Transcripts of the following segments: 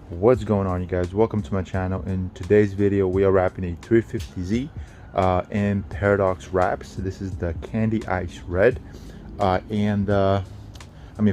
What's going on, you guys? Welcome to my channel. In today's video we are wrapping a 350Z in Paradox wraps. This is the Candy Ice Red,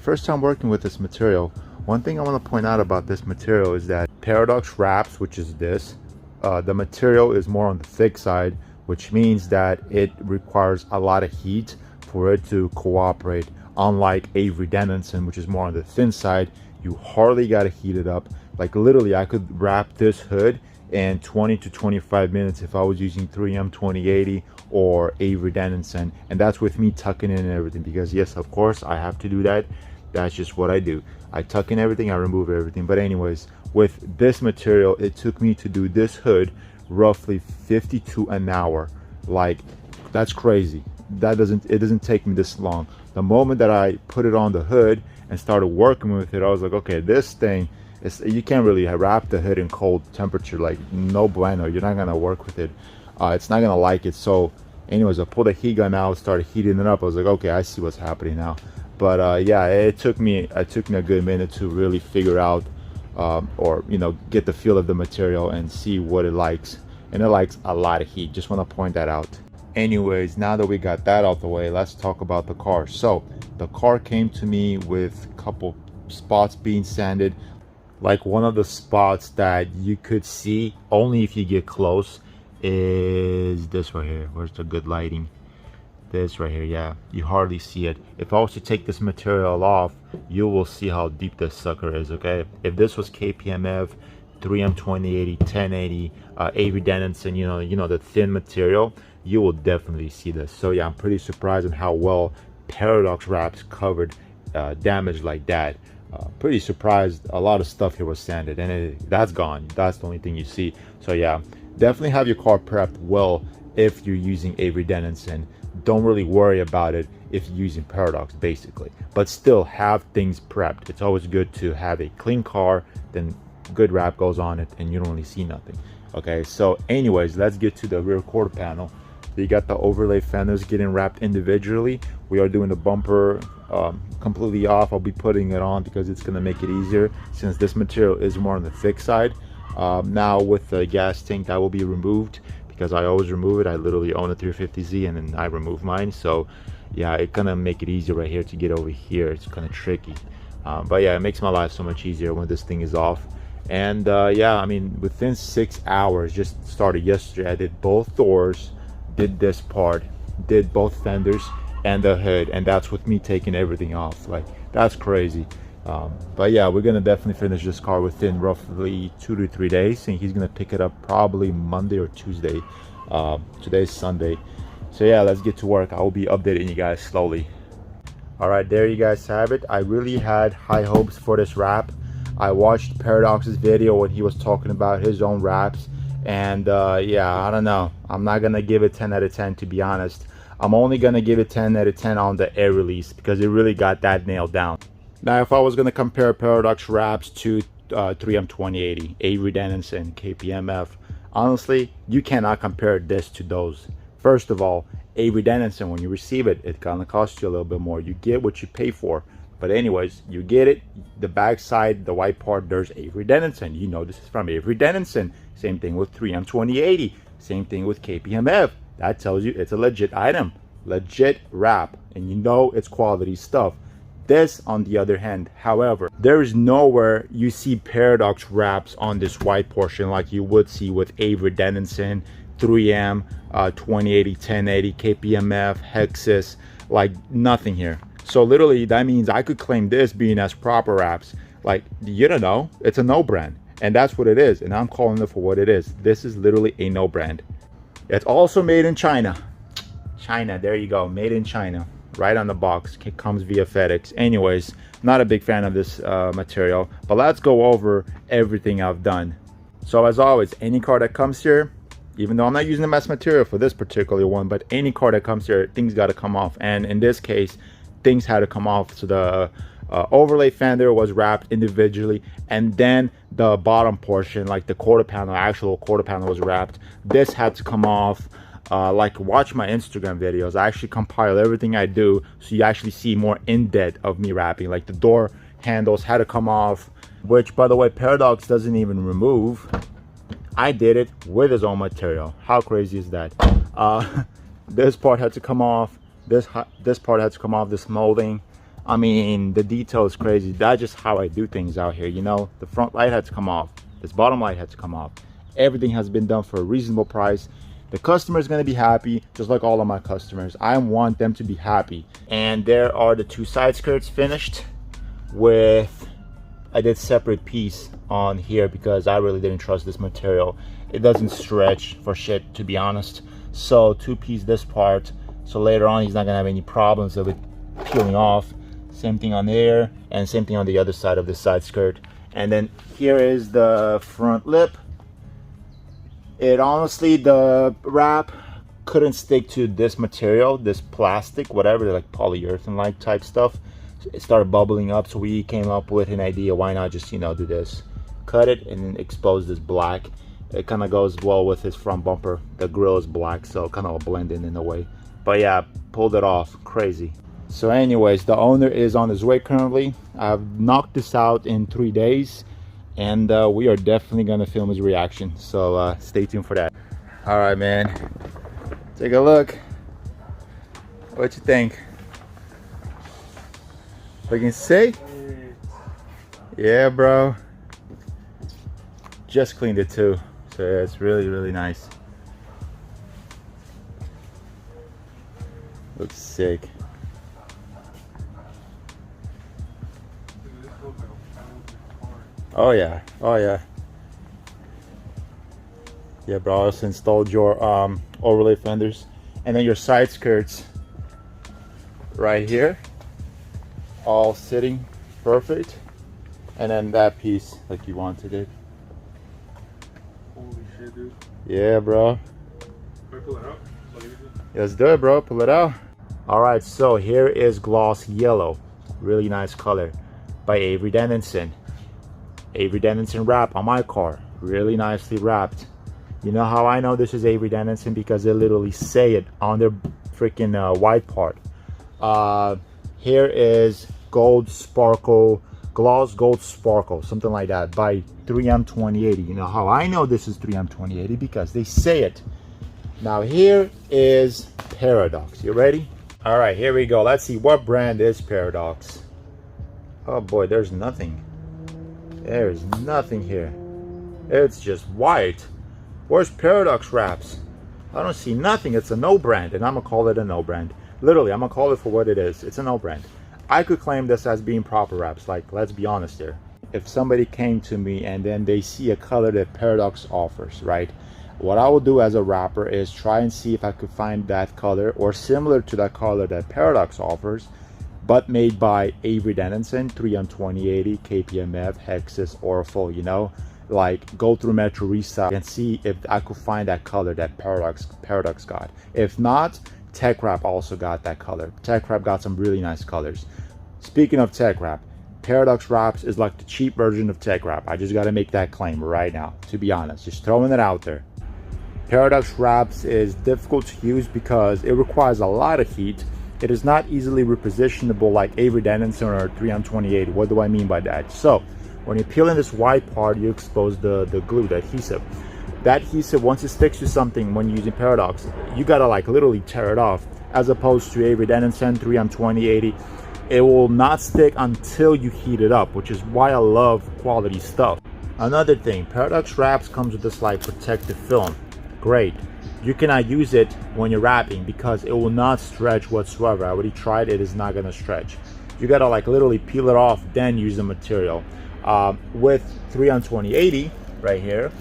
first time working with this material. One thing I want to point out about this material is that Paradox wraps, which is this, the material is more on the thick side, which means that it requires a lot of heat for it to cooperate, unlike Avery Dennison, which is more on the thin side. You hardly got to heat it up. Like literally I could wrap this hood in 20 to 25 minutes if I was using 3M 2080 or Avery Dennison, and that's with me tucking in and everything, because yes, of course I have to do that. That's just what I do. I tuck in everything, I remove everything. But anyways, with this material, it took me to do this hood roughly 52 an hour. Like, that's crazy. It doesn't take me this long. The moment that I put it on the hood and started working with it, I was like, okay, this thing, you can't really wrap the hood in cold temperature. Like, no bueno, you're not gonna work with it. It's not gonna like it. So anyways, I pulled a heat gun out, started heating it up. I was like, okay, I see what's happening now. But yeah, it took me a good minute to really figure out or get the feel of the material and see what it likes. And it likes a lot of heat. Just want to point that out. Anyways, now that we got that out the way, let's talk about the car. So the car came to me with a couple spots being sanded. Like, one of the spots that you could see only if you get close is this right here. Where's the good lighting? This right here. Yeah, you hardly see it. If I was to take this material off, you will see how deep this sucker is. Okay, if this was KPMF, 3M 2080, 1080, Avery Dennison, you know the thin material, you will definitely see this. So yeah, I'm pretty surprised at how well Paradox wraps covered damage like that. Pretty surprised. A lot of stuff here was sanded, and that's gone. That's the only thing you see. So yeah, definitely have your car prepped well if you're using Avery Dennison. Don't really worry about it if you're using Paradox, basically, but still have things prepped. It's always good to have a clean car, then good wrap goes on it and you don't really see nothing. Okay, so anyways, let's get to the rear quarter panel. You got the overlay fenders getting wrapped individually. We are doing the bumper completely off. I'll be putting it on because it's going to make it easier, since this material is more on the thick side. Now with the gas tank, that will be removed because I always remove it. I literally own a 350Z and then I remove mine. So yeah, it's gonna make it easier right here to get over here. It's kind of tricky, but yeah, it makes my life so much easier when this thing is off. And yeah, I mean, within 6 hours, just started yesterday, I did both doors, did this part, did both fenders and the hood, and that's with me taking everything off. Like, that's crazy. But yeah, we're gonna definitely finish this car within roughly 2 to 3 days, and he's gonna pick it up probably Monday or Tuesday. Today's Sunday. So yeah, let's get to work. I will be updating you guys slowly. All right, there you guys have it. I really had high hopes for this wrap. I watched Paradox's video when he was talking about his own wraps, and yeah, I don't know, I'm not gonna give it 10 out of 10, to be honest. I'm only gonna give it 10 out of 10 on the air release, because it really got that nailed down. Now, if I was going to compare Paradox wraps to 3M 2080, Avery Dennison, KPMF, honestly, you cannot compare this to those. First of all, Avery Dennison, when you receive it, it's going to cost you a little bit more. You get what you pay for. But anyways, you get it. The back side, the white part, there's Avery Dennison. You know this is from Avery Dennison. Same thing with 3M 2080. Same thing with KPMF. That tells you it's a legit item. Legit wrap. And you know it's quality stuff. This, on the other hand, however, there is nowhere you see Paradox wraps on this white portion like you would see with Avery Dennison, 3M, 2080, 1080, KPMF, Hexus, like nothing here. So literally that means I could claim this being as proper wraps. Like, you don't know, it's a no brand, and that's what it is, and I'm calling it for what it is. This is literally a no brand. It's also made in China. China, there you go, made in China. Right on the box. It comes via FedEx. Anyways, not a big fan of this material, but let's go over everything I've done. So as always, any car that comes here, even though I'm not using the mesh material for this particular one, but any car that comes here, things got to come off. And in this case, things had to come off. So the overlay fender was wrapped individually, and then the bottom portion, like the quarter panel, actual quarter panel, was wrapped. This had to come off. Like, watch my Instagram videos. I actually compile everything I do, so you actually see more in depth of me wrapping. Like, the door handles had to come off, which by the way Paradox doesn't even remove. I did it with his own material. How crazy is that? This part had to come off, this part had to come off, this molding. I mean, the detail is crazy. That's just how I do things out here, you know. The front light had to come off, this bottom light had to come off. Everything has been done for a reasonable price. The customer is going to be happy, just like all of my customers. I want them to be happy. And there are the two side skirts finished with, I did separate piece on here because I really didn't trust this material. It doesn't stretch for shit, to be honest. So two piece this part, so later on he's not gonna have any problems of it peeling off. Same thing on there, and same thing on the other side of the side skirt. And then here is the front lip. It honestly, the wrap couldn't stick to this material, this plastic, whatever, like polyurethane like type stuff. It started bubbling up, so we came up with an idea, why not just, you know, do this, cut it and then expose this black. It kind of goes well with his front bumper. The grill is black, so kind of blend in a way. But yeah, pulled it off. Crazy. So anyways, the owner is on his way currently. I've knocked this out in 3 days, and we are definitely gonna film his reaction, so stay tuned for that. All right, man, take a look. What you think? Looking sick? Yeah, bro. Just cleaned it too, so yeah, it's really nice. Looks sick. Oh yeah, oh yeah. Yeah, bro, I also installed your overlay fenders, and then your side skirts right here, all sitting perfect, and then that piece like you wanted it. Holy shit, dude. Yeah, bro. Can I pull it out? Let's do it, bro. Pull it out. All right, so here is Gloss Yellow, really nice color, by Avery Dennison. Avery Dennison wrap on my car, really nicely wrapped. You know how I know this is Avery Dennison? Because they literally say it on their freaking white part. Here is Gold Sparkle, Gloss Gold Sparkle, something like that, by 3M 2080. You know how I know this is 3M 2080? Because they say it. Now here is Paradox. You ready? All right, here we go. Let's see, what brand is Paradox? Oh boy, there's nothing. There's nothing here. It's just white. Where's Paradox wraps? I don't see nothing. It's a no brand, and I'm gonna call it a no brand. Literally, I'm gonna call it for what it is. It's a no brand. I could claim this as being proper wraps. Like, let's be honest here. If somebody came to me and then they see a color that Paradox offers, right? What I will do as a wrapper is try and see if I could find that color or similar to that color that Paradox offers, but made by Avery Dennison, 3M 2080, KPMF, Hexus, Orful, you know, like go through Metro Restyle and see if I could find that color that Paradox got. If not, Tech Wrap also got that color. Tech Wrap got some really nice colors. Speaking of Tech Wrap, Paradox wraps is like the cheap version of Tech Wrap. I just got to make that claim right now, to be honest, just throwing it out there. Paradox wraps is difficult to use because it requires a lot of heat. It is not easily repositionable like Avery Dennison or 3M 2080. What do I mean by that? So when you're peeling this white part, you expose the glue, the adhesive. That adhesive, once it sticks to something when you're using Paradox, you gotta like literally tear it off. As opposed to Avery Dennison, 3M 2080, it will not stick until you heat it up, which is why I love quality stuff. Another thing, Paradox wraps comes with this like protective film. Great. You cannot use it when you're wrapping because it will not stretch whatsoever. I already tried, it is not gonna stretch. You gotta like literally peel it off, then use the material. With 3M 2080 right here,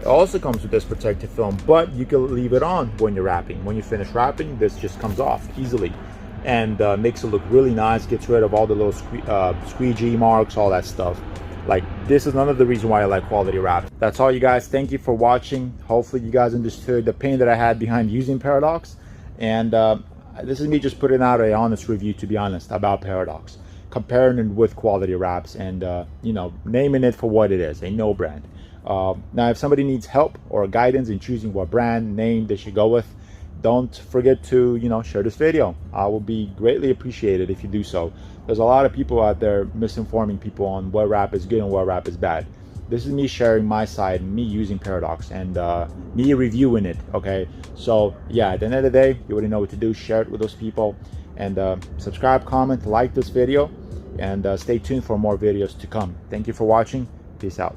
it also comes with this protective film, but you can leave it on when you're wrapping. When you finish wrapping, this just comes off easily and makes it look really nice, gets rid of all the little squeegee marks, all that stuff. Like, this is none of the reason why I like quality wrap. That's all, you guys. Thank you for watching. Hopefully you guys understood the pain that I had behind using Paradox, and this is me just putting out an honest review, to be honest, about Paradox, comparing it with quality wraps, and you know, naming it for what it is, a no brand. Now if somebody needs help or guidance in choosing what brand name they should go with, don't forget to, you know, share this video. I will be greatly appreciated if you do so. there's a lot of people out there misinforming people on what wrap is good and what wrap is bad. This is me sharing my side, me using Paradox, and me reviewing it. Okay, so yeah, at the end of the day, you already know what to do. Share it with those people, and subscribe, comment, like this video, and stay tuned for more videos to come. Thank you for watching. Peace out.